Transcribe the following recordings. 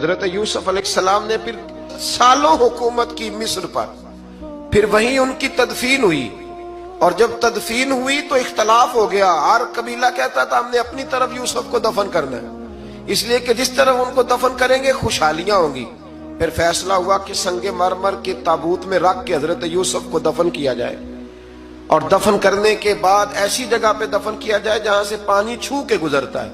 حضرت یوسف علیہ السلام نے پھر سالوں حکومت کی مصر پر، پھر وہیں ان کی تدفین ہوئی، اور جب تدفین ہوئی تو اختلاف ہو گیا، ہر قبیلہ کہتا تھا ہم نے اپنی طرف یوسف کو دفن کرنا ہے، اس لیے کہ جس طرف ان کو دفن کریں گے خوشحالیاں ہوں گی۔ پھر فیصلہ ہوا کہ سنگ مرمر کے تابوت میں رکھ کے حضرت یوسف کو دفن کیا جائے، اور دفن کرنے کے بعد ایسی جگہ پہ دفن کیا جائے جہاں سے پانی چھو کے گزرتا ہے،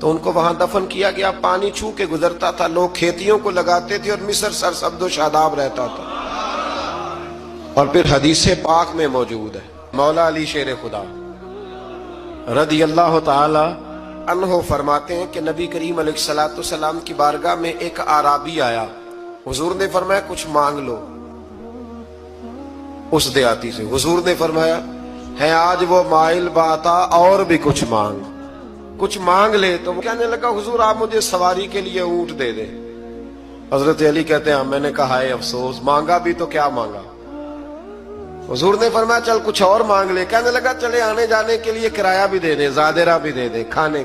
تو ان کو وہاں دفن کیا گیا۔ پانی چھو کے گزرتا تھا، لوگ کھیتیوں کو لگاتے تھے اور مصر سرسبز و شاداب رہتا تھا۔ اور پھر حدیث پاک میں موجود ہے، مولا علی شیر خدا رضی اللہ تعالی عنہ فرماتے ہیں کہ نبی کریم علیہ السلام کی بارگاہ میں ایک اعرابی آیا، حضور نے فرمایا کچھ مانگ لو اس دیہاتی سے۔ حضور نے فرمایا ہے آج وہ مائل باتا، اور بھی کچھ مانگ لے۔ تو وہ کہنے لگا حضور آپ مجھے سواری کے لیے اونٹ دے دیں۔ حضرت علی کہتے ہیں میں نے کہا ہے افسوس، مانگا بھی تو کیا مانگا۔ حضور نے فرمایا چل کچھ اور مانگ لے۔ کہنے لگا چلے آنے جانے کے لیے کرایہ بھی دے دے، زادرہ بھی دے دے، کھانے۔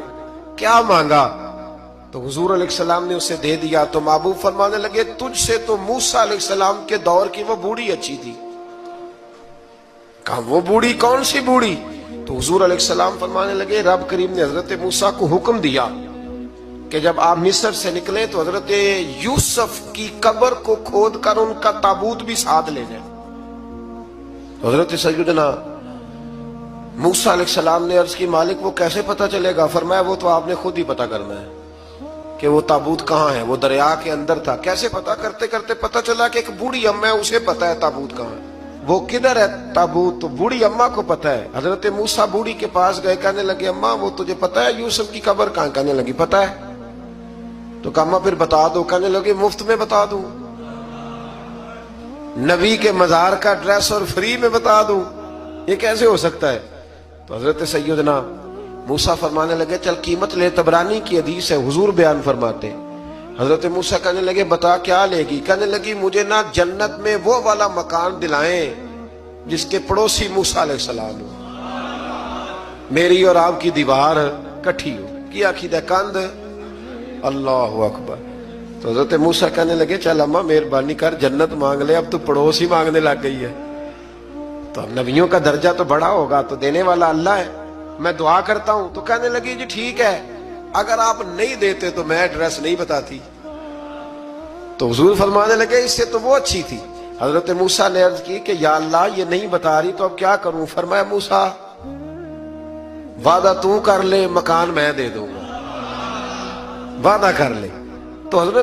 کیا مانگا؟ تو حضور علیہ السلام نے اسے دے دیا۔ تو محبوب فرمانے لگے تجھ سے تو موسیٰ علیہ السلام کے دور کی وہ بوڑھی اچھی تھی۔ کہا وہ بوڑھی کون سی بوڑھی؟ تو حضور علیہ السلام فرمانے لگے رب کریم نے حضرت موسیٰ کو حکم دیا کہ جب آپ مصر سے نکلیں تو حضرت یوسف کی قبر کو کھود کر ان کا تابوت بھی ساتھ لے جائیں۔ حضرت سیدنا موسیٰ علیہ السلام نے عرض کی مالک وہ کیسے پتہ چلے گا؟ فرمایا وہ تو آپ نے خود ہی پتہ کرنا ہے کہ وہ تابوت کہاں ہے۔ وہ دریا کے اندر تھا۔ کیسے پتہ کرتے کرتے پتہ چلا کہ ایک بوڑھی اماں ہے، اسے پتہ ہے تابوت کہاں ہے۔ وہ کدھر ہے تابوت؟ تو بوڑھی اماں کو پتہ ہے۔ حضرت موسیٰ بوڑھی کے پاس گئے، کہنے لگے اماں وہ تجھے پتہ ہے یوسف کی قبر کہاں؟ کہنے لگی پتہ ہے۔ تو کہا اماں پھر بتا دو۔ کہنے لگے مفت میں بتا دوں، نبی کے مزار کا ایڈریس اور فری میں بتا دوں، یہ کیسے ہو سکتا ہے؟ تو حضرت سیدنا موسیٰ فرمانے لگے چل قیمت لے۔ طبرانی کی حدیث ہے، حضور بیان فرماتے حضرت موسیٰ کہنے لگے بتا کیا لے گی؟ کہنے لگی مجھے نہ جنت میں وہ والا مکان دلائیں جس کے پڑوسی موسیٰ علیہ السلام ہو، میری اور آپ کی دیوار کٹھی ہو۔ کیا عقیدہ کند؟ اللہ اکبر۔ تو حضرت موسیٰ کہنے لگے چل اماں مہربانی کر جنت مانگ لے، اب تو پڑوس ہی مانگنے لگ گئی ہے، تو اب نبیوں کا درجہ تو بڑا ہوگا، تو دینے والا اللہ ہے، میں دعا کرتا ہوں۔ تو کہنے لگی جی ٹھیک ہے، اگر آپ نہیں دیتے تو میں ایڈریس نہیں بتاتی۔ تو حضور فرمانے لگے اس سے تو وہ اچھی تھی۔ حضرت موسیٰ نے عرض کی کہ یا اللہ یہ نہیں بتا رہی تو اب کیا کروں؟ فرمایا موسیٰ وعدہ تو کر لے، مکان میں دے دوں گا، وعدہ کر لے۔ تو حضرت